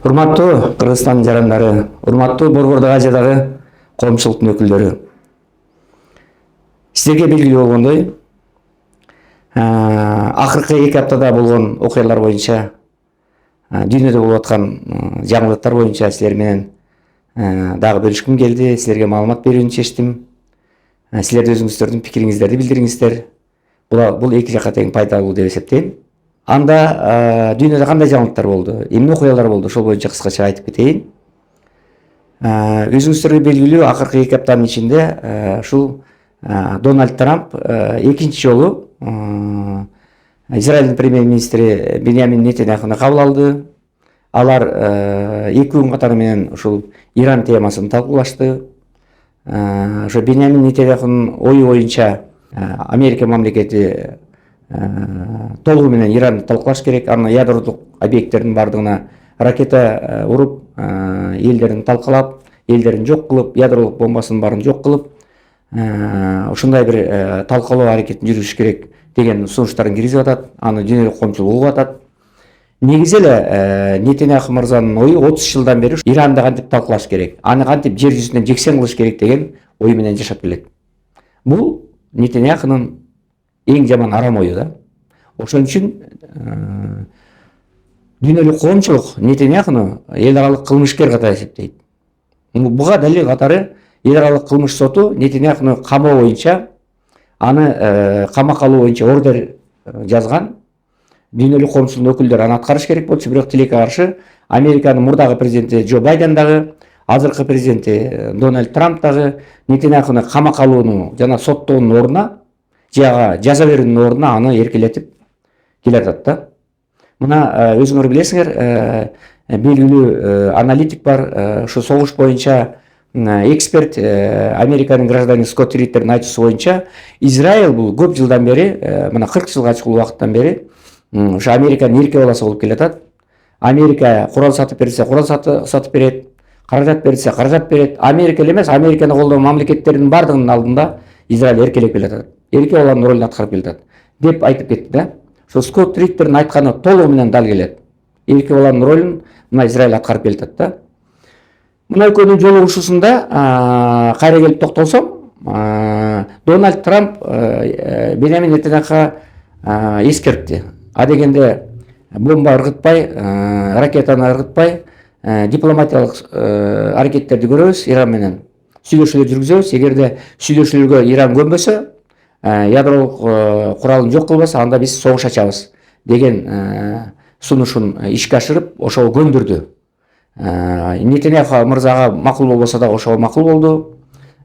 Урматтуу Кыргызстан жарандары, урматтуу Борбордук Азиядагы коомчулуктун өкүлдөрү. Силерге белгилүү болгондой, акыркы 2 аптада болгон окуялар боюнча, дүйнөдө болуп аткан жаңылыктар боюнча силер менен дагы бөлүшкүм келди, силерге маалымат берүүнү чечтим. Силер өзүңүздөрдүн пикириңиздерди билдириңиздер. Бул эки жакка тең пайдалуу деп эсептейм. Анда дүйнөдө кандай жаңылыктар болду, эмне окуялар болду, ошол боюнча кыскача айтып кетейин. Өзүңүздөргө белгилүү, акыркы 2 аптанын ичинде ушул Дональд Трамп экинчи жолу Израилдин премьер-министри Биньямин Нетаньяхуну кабыл алды. Алар 2 күн катары менен ушул Иран темасын талкуулашты. Ошо Биньямин Нетаньяхунун ою боюнча Америка мамлекети толугу менен Иранды талкуулаш керек. Анын ядролук объекттердин бардыгына ракета уруп, элдерин талкалап, элдерин жок кылып, ядролук бомбасынын баарын жок кылып, ушундай бир талкалоо аракетин жүргүзүш керек деген сунуштарын киргизип атат. Аны дүйнөлүк коомчулук угуп атат. Негизи эле Нетаньяху мырзанын ою 30 жылдан бери Иранды кантип талкалаш керек, аны кантип жер жүзүнөн жексен кылыш керек деген ой менен жашап келет. Бул Нетаньяхунун эң жаман арам ою да. Ошон үчүн дүйнөлүк коомчулук Нетаньяхуну эл аралык кылмышкер катары эсептейт. Буга далил катары эл аралык кылмыш соту Нетаньяхуну камоо боюнча, аны камакка алуу боюнча ордер жазган. Дүйнөлүк коомчулуктун өкүлдөрү аны аткарыш керек болчу, бирок тилекке каршы Американын мурдагы президенти Джо Байден дагы, азыркы президенти Дональд Трамп дагы Нетаньяхуну камакка алууну жана соттоонун ордуна, жаза берүүнүн ордуна аны эркелетип келатат да. Мына өзүңөр билесиңер, белгилүү аналитик бар, ушу согуш боюнча эксперт, Американын гражданин Скотт Риттердин айтуусу боюнча, Израиль бул көп жылдан бери, мына 40 жылга чыккан убакыттан бери ушу Американын эрке баласы болуп келатат. Америка курал сатып берсе, курал сатып берет, каражат берсе, каражат берет. Америка эле эмес, Американы колдогон мамлекеттердин бардыгынын алдында Израиль эркелеп келатат. Эрке баланын ролун аткарып келатат деп айтып кетти да. Ошо Скотт Риттердин айтканы толугу менен дал келет. Эрке баланын ролун мына Израиль аткарып келатат да. Мына экөөнүн жолугушуусунда кайра келип токтолсом, Дональд Трамп Биньямин Нетаньяхуга эскертти. Адегенде бомба ыргытпай, ракетаны ыргытпай, дипломатиялык аракеттерди көрөбүз, Иран менен сүйлөшүүлөр жүргүзөбүз. Эгерде сүйлөшүүлөргө Иран көнбөсө, ядролук куралын жок кылбаса, анда биз согуш ачабыз деген сунушун ишке ашырып, ошого көндүрдү. Нетаньяху мырзага макул болбосо да ошого макул болду.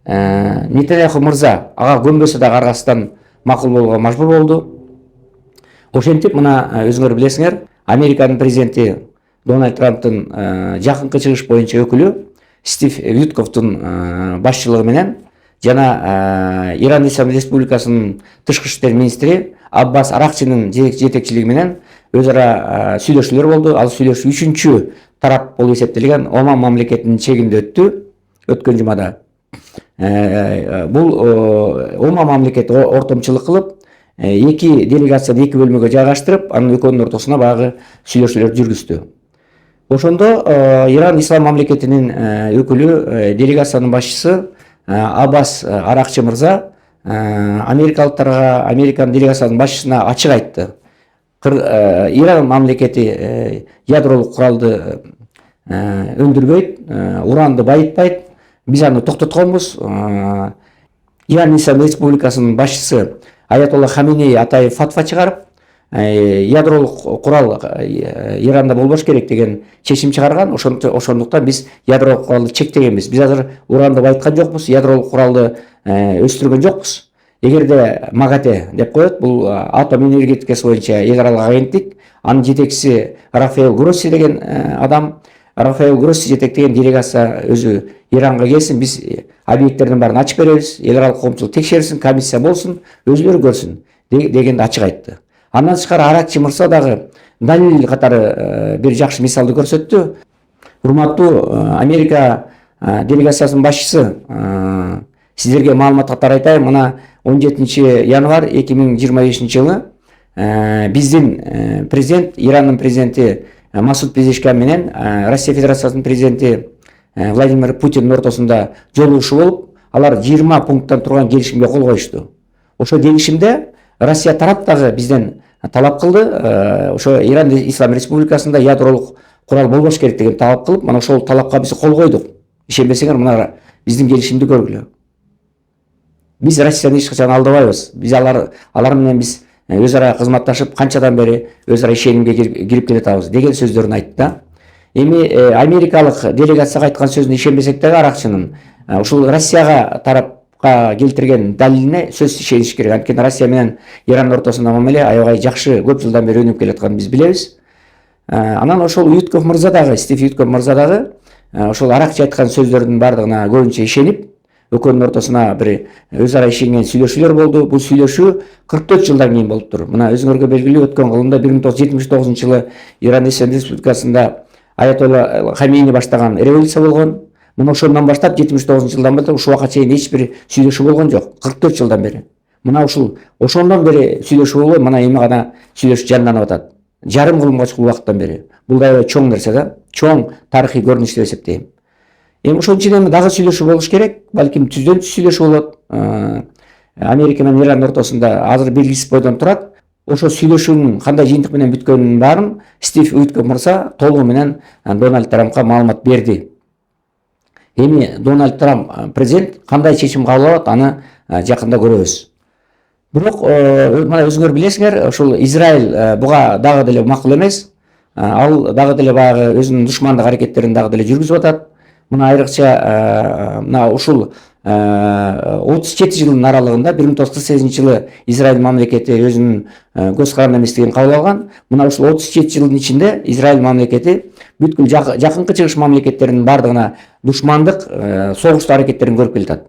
Нетаньяху мырза ага көнбөсө да аркасынан макул болууга мажбур болду. Ошентип, мына өзүңөр билесиңер, Американын президенти Дональд Трамптын жакынкы чыгыш боюнча өкүлү Стив Витковтун башчылыгы менен жана Иран Ислам Республикасынын тышкы иштер министри Аббас Аракчинин жетекчилиги менен өз ара сүйлөшүүлөр болду. Ал сүйлөшүү 3-чү тарап болуп эсептелген Оман мамлекетинин чегинде өттү, өткөн жумада. Бул Оман мамлекети ортомчулук кылып, эки делегацияны эки бөлмөгө жайгаштырып, анын экөөнүн ортосуна багы сүйлөшүүлөр жүргүздү. Ошондо Иран Ислам мамлекетинин өкүлү, делегациянын башчысы Аббас Аракчы мырза америкалыктарга, Американын делегациянын башчысына ачык айтты. Иран мамлекети ядролук куралды өндүрбөйт, уранды байытпайт. Биз аны токтотконбуз. Иран Ислам Республикасынын башчысы Аятолла Хаминей атайын фатва чыгарып, ядролук курал Иранда болбош керек деген чечим чыгарган. Ошондуктан биз ядролук куралды чектегенбиз. Биз азыр уранды байыткан жокпуз, ядролук куралды өстүргөн жокпуз. Эгерде МАГАТЭ деп коет, бул атом энергетикасы боюнча эл аралык агенттик, анын жетекчиси Рафаэл Гросси деген адам. Рафаэл Гросси жетектеген делегация өзү Иранга келсин, биз объекттердин баарын ачып беребиз, эл аралык коомчулук текшерсин, комиссия болсун, өзүлөрү көрсүн дегенди ачык айтты. Андан тышкары Аракчы мырза дагы далил катары бир жакшы мисалды көрсөттү. Урматтуу Америка делегациясынын башчысы, сиздерге маалымат катары айтайын, мына 17 январь 2025 жылы биздин президент, Ирандын президенти Масуд Пезешкан менен Россия Федерациясынын президенти Владимир Путиндин ортосунда жолугушуу болуп, алар 20 пункттан турган келишимге кол коюшту. Ошо келишимде Россия тарап дагы бизден талап кылды, ошо Иран Ислам Республикасында ядролук курал болбош керек деген талап кылып, мына ошол талапка биз кол койдук. Ишенбесеңер, мына биздин келишимди көргүлө. Биз Россияны эч качан алдабайбыз. Биз алар менен биз өз ара кызматташып, канчадан бери өз ара ишенимге кирип келатабыз деген сөздөрүн айтты да. Эми америкалык делегацияга айткан сөзүнө ишенбесек дагы аракчынын ушул Россияга тарапка келтирген далилине сөзсүз ишениш керек. Анткени Россия менен Иран ортосунда мамиле аябай жакшы, көп жылдан бери өнүп келатканын биз билебиз. Анан ошол Уиткоф мырза дагы, Стив Уиткоф мырза дагы ошол аракчы айткан сөздөрдүн бардыгына көбүнчө ишенип, экөөнүн ортосуна бир өз ара ишенген сүйлөшүүлөр болду. Бул сүйлөшүү 44 жылдан кийин болуптур. Мына өзүңөргө белгилүү, өткөн кылымда 1979 жылы Иран Ислам Республикасында Аятолла Хамейни баштаган революция болгон. Мына ошондон баштап 79 жылдан баштап ушул убакка чейин эч бир сүйлөшүү болгон жок. 44 жылдан бери. Мына ошондон бери сүйлөшүү болгон, мына эми гана сүйлөшүү жанданып атат. Жарым кылымга чыккан убакыттан бери. Бул да чоң нерсе да, чоң тарыхый көрүнүш деп эсептейм. Эми ошон үчүн эми дагы сүйлөшүү болуш керек. Балким түздөн түз сүйлөшүү болот. Америка менен Иран ортосунда азыр белгисиз бойдон турат. Ошо сүйлөшүүнүн кандай жыйынтык менен бүткөнүн баарын Стив Уиткоф мырза толугу менен Дональд Трампка маалымат берди. Эми Дональд Трамп президент кандай чечим кабыл алат, аны жакында көрөбүз. Бирок мына өзүңөр билесиңер, ушул Израиль буга дагы деле макул эмес. Ал дагы деле баягы өзүнүн душмандык аракеттерин дагы деле жүргүзүп атат. Мына айрыкча мына ушул 37 жылдын аралыгында 1948 жылы Израиль мамлекети өзүнүн көз каранды эместигин кабыл алган. Мына ушул 37 жылдын ичинде Израиль мамлекети бүткүл жакынкы чыгыш мамлекеттеринин бардыгына душмандык согуш аракеттерин көрүп келатат.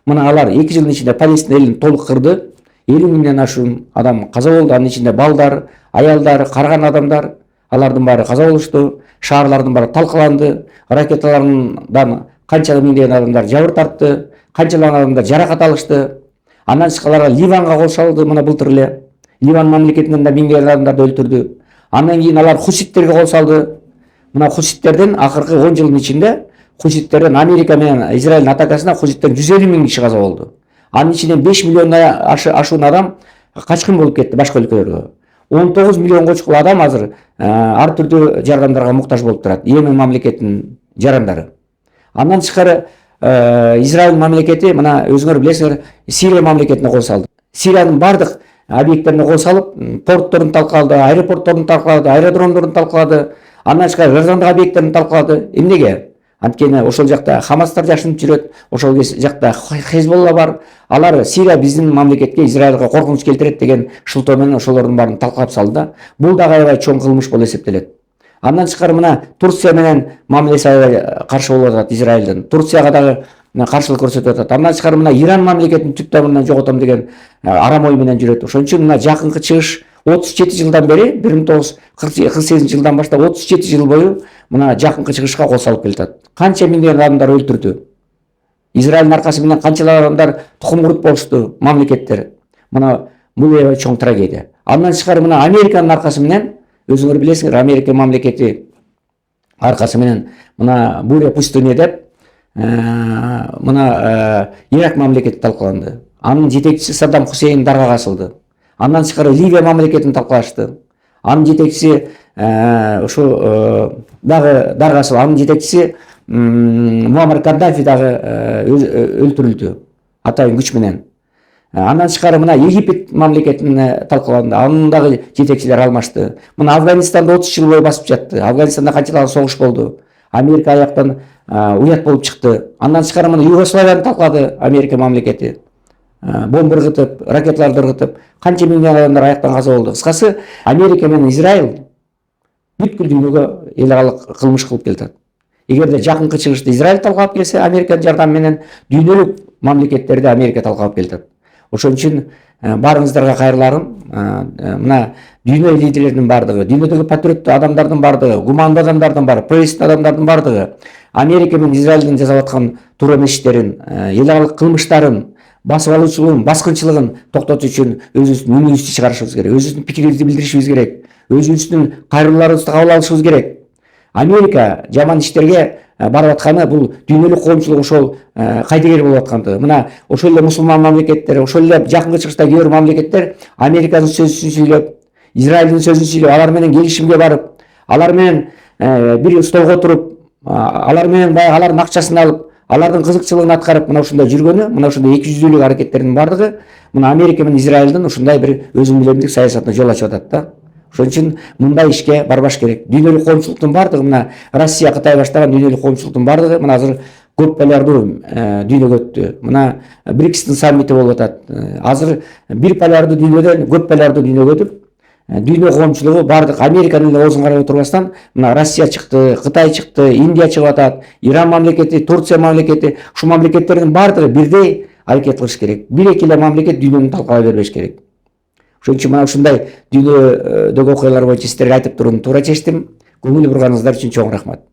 Мына алар 2 жылдын ичинде Палестина элин толук кырды. 50 миңден ашуун адам каза болду. Анын ичинде балдар, аялдар, карган адамдар, алардын баары каза болушту. Шаарлардын баары талкаланды. Ракеталардан канча миңдеген адамдар жабыр тартты. Канчалаған адамдар жаракат алышты. Андан тышкары Ливанга кол салды, мына былтыр эле. Ливан мамлекетинен да миңдеген адамдарды өлтүрдү. Андан кийин алар хуситтерге кол салды. Мына хуситтерден акыркы 10 жылдын ичинде хуситтерден Америка менен Израилдин атакасына хуситтерден 150 миң киши каза болду. Анын ичинен 5 миллиондон ашуун адам качкын болуп кетти башка өлкөлөргө. 19 миллионго чукул адам азыр ар түрдүү жардамдарга муктаж болуп турат. Йемен мамлекетинин жарандары. Андан тышкары Израиль мамлекети мына өзүңөр билесиңер, Сирия мамлекетине кол салды. Сириянын бардык объекттерине кол салып, портторун талкалады, аэропортторун талкалады, аэродромдорун талкалады, андан тышкары граждандык объекттерин талкалады. Эмнеге? Анткени ошол жакта Хамастар жашынып жүрөт, ошол жакта Хезболла бар. Алар Сирия биздин мамлекетке, Израилга коркунуч келтирет деген шылтоо менен ошолордун баарын талкалап салды да. Бул дагы аябай чоң кылмыш болуп эсептелет. Андан тышкары мына Турция менен мамилеси аябай каршы болуп атат Израилдин. Турцияга дагы каршылык көрсөтүп атат. Андан тышкары мына Иран мамлекетин түп тамырынан жоготом деген арам ой менен жүрөт. Ошон үчүн мына жакынкы чыгыш 37 жылдан бери 1948 жылдан баштап 37 жыл бою мына жакынкы чыгышка кол салып келатат. Канча миңдеген адамдар өлтүрдү. Израилдин аркасы менен канчалап адамдар тукум куруп болушту мамлекеттер. Мына бул аябай чоң трагедия. Андан тышкары мына Американын аркасы менен өзүңөр билесиңер, Америка мамлекети аркасы менен мына Буря пустыня деп мына Ирак мамлекети талкаланды. Анын жетекчиси Саддам Хусейн дарга асылды. Андан тышкары Ливия мамлекетин талкалашты. Анын жетекчиси ушу дагы дарга асылды. Анын жетекчиси Муаммар Каддафи дагы өлтүрүлдү атайын күч менен. Андан тышкары мына Египет мамлекетине талкаланды. Анын дагы жетекчилери алмашты. Мына Афганистанда 30 жыл бою басып жатты. Афганистанда канчалаган согуш болду. Америка аяктан уят болуп чыкты. Андан тышкары мына Югославияны талкалады Америка мамлекети. Бомба ыргытып, ракеталарды ыргытып, канча миңдеген адамдар аяктан каза болду. Кыскасы, Америка менен Израиль бүткүл дүйнөгө эл аралык кылмыш кылып келатат. Эгерде жакынкы чыгышты Израиль талкалап келсе, Американын жардамы менен дүйнөлүк мамлекеттерди Америка талкалап келатат. Ошон үчүн баарыңыздарга кайрыларым, мына дүйнө лидерлеринин бардыгы, дүйнөдөгү патриоттуу адамдардын бардыгы, гумандуу адамдардын бардыгы, прогрессивдүү адамдардын бардыгы Америка менен Израилдин жасап аткан туура эмес иштерин, эл аралык кылмыштарын, басып алуучулугун, баскынчылыгын токтотуу үчүн өзүбүздүн үнүбүздү чыгарышыбыз керек, өзүбүздүн пикирибизди билдиришибиз керек, өзүбүздүн кайрылууларыбызды кабыл алышыбыз керек. Америка жаман иштерге барып атканы бул дүйнөлүк коомчулук ошол кайдыгер болуп аткандыгы. Мына ошол эле мусулман мамлекеттер, ошол эле жакынкы чыгыштагы кээ бир мамлекеттер Американын сөзүн сүйлөп, Израилдин сөзүн сүйлөп, алар менен келишимге барып, алар менен бир столго туруп, алар менен баягы алардын акчасын алып, алардын кызыкчылыгын аткарып, мына ушундай жүргөнү, мына ушундай эки жүздүүлүк аракеттердин бардыгы мына Америка менен Израилдин ушундай бир өзүң билемдик саясатына жол ачып атат да. Ошон үчүн мындай ишке барбаш керек. Дүйнөлүк коомчулуктун бардыгы, мына Россия, Кытай баштаган дүйнөлүк коомчулуктун бардыгы мына азыр көп полярдуу дүйнөгө өттү. Мына БРИКСтин саммити болуп атат. Азыр бир полярдуу дүйнөдөн көп полярдуу дүйнөгө өтүп, дүйнө коомчулугу бардык Американын эле оозун карап отурбастан, мына Россия чыкты, Кытай чыкты, Индия чыгып атат, Иран мамлекети, Турция мамлекети, ушул мамлекеттердин бардыгы бирдей аракет кылыш керек. Бир-эки эле мамлекет дүйнөнү талкалай бербеш керек. Ошон үчүн мына ушундай дүйнөдөгү окуялар боюнча сиздерге айтып турууну туура чечтим. Көңүл бурганыңыздар үчүн чоң рахмат.